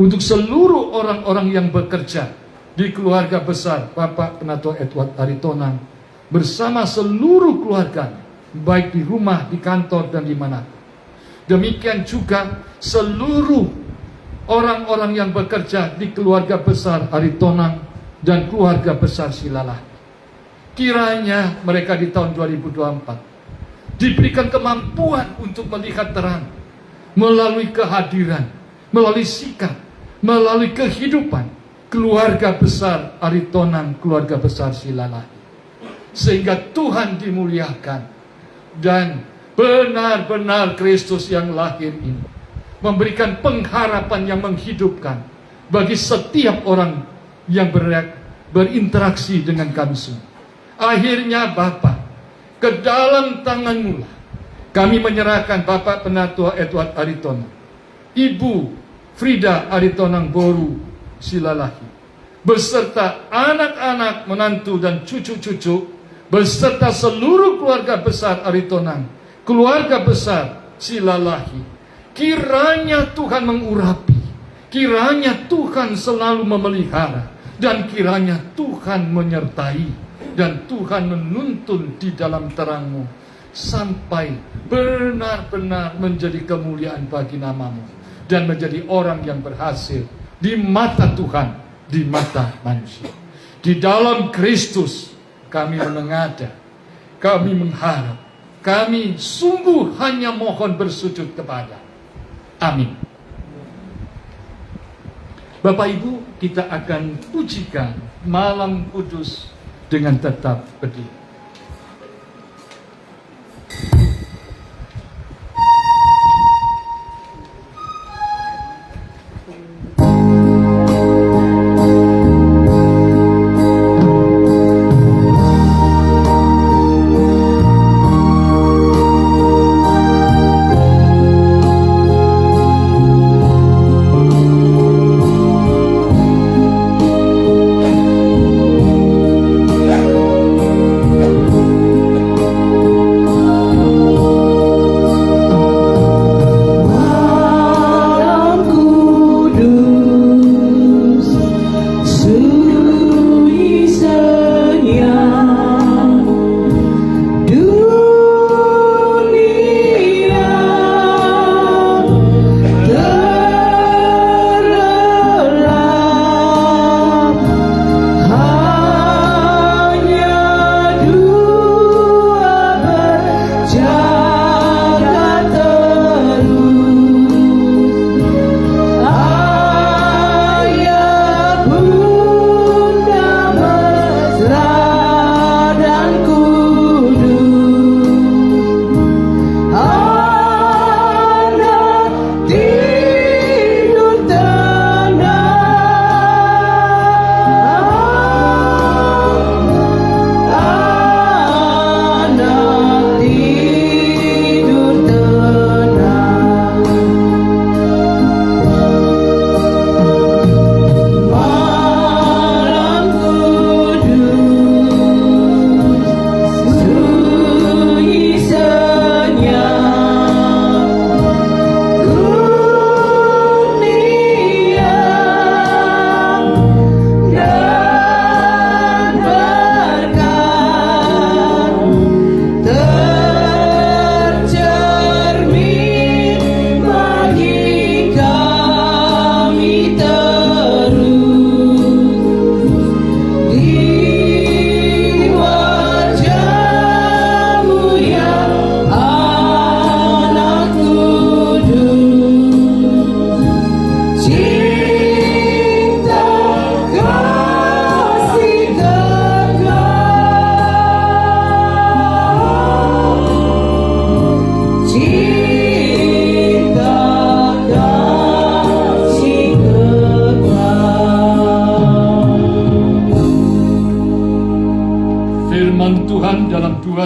Speaker 2: untuk seluruh orang-orang yang bekerja di keluarga besar Bapak Penatua Edward Aritonang bersama seluruh keluarganya, baik di rumah, di kantor, dan di mana. Demikian juga seluruh orang-orang yang bekerja di keluarga besar Aritonang dan keluarga besar Silalah. Kiranya mereka di tahun 2024 diberikan kemampuan untuk melihat terang melalui kehadiran, melalui sikap, melalui kehidupan, keluarga besar Aritonang, keluarga besar Silalahi. Sehingga Tuhan dimuliakan dan benar-benar Kristus yang lahir ini memberikan pengharapan yang menghidupkan bagi setiap orang yang berinteraksi dengan kami semua. Akhirnya Bapak, ke dalam tangan-Mu lah kami menyerahkan Bapak Penatua Edward Aritonang, Ibu Frida Aritonang Boru Silalahi, beserta anak-anak, menantu dan cucu-cucu, beserta seluruh keluarga besar Aritonang, keluarga besar Silalahi. Kiranya Tuhan mengurapi, kiranya Tuhan selalu memelihara, dan kiranya Tuhan menyertai, dan Tuhan menuntun di dalam terang-Mu, sampai benar-benar menjadi kemuliaan bagi nama-Mu, dan menjadi orang yang berhasil di mata Tuhan, di mata manusia. Di dalam Kristus kami mengada, kami mengharap, kami sungguh hanya mohon bersujud kepada. Amin. Bapak Ibu, kita akan pujikan Malam Kudus dengan tetap berdiri.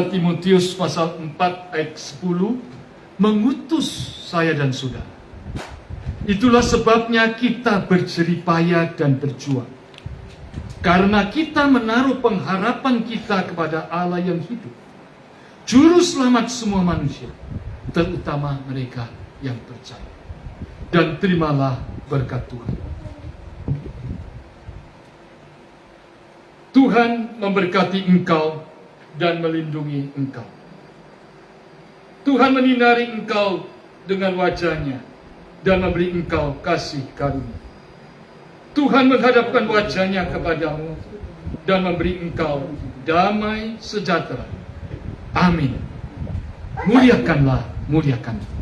Speaker 2: Timotius pasal 4 ayat 10 mengutus saya dan saudara. Itulah sebabnya kita berjeripaya dan berjuang, karena kita menaruh pengharapan kita kepada Allah yang hidup, Juru Selamat semua manusia, terutama mereka yang percaya. Dan terimalah berkat Tuhan. Tuhan memberkati engkau dan melindungi engkau. Tuhan menyinari engkau dengan wajah-Nya dan memberi engkau kasih karunia. Tuhan menghadapkan wajah-Nya kepadamu dan memberi engkau damai sejahtera. Amin. Muliakanlah, muliakanlah.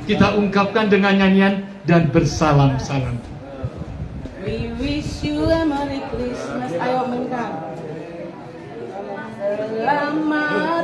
Speaker 2: kita ungkapkan dengan nyanyian dan bersalam-salam.
Speaker 3: We wish you a Merry Christmas. Ayo mendengar. Selamat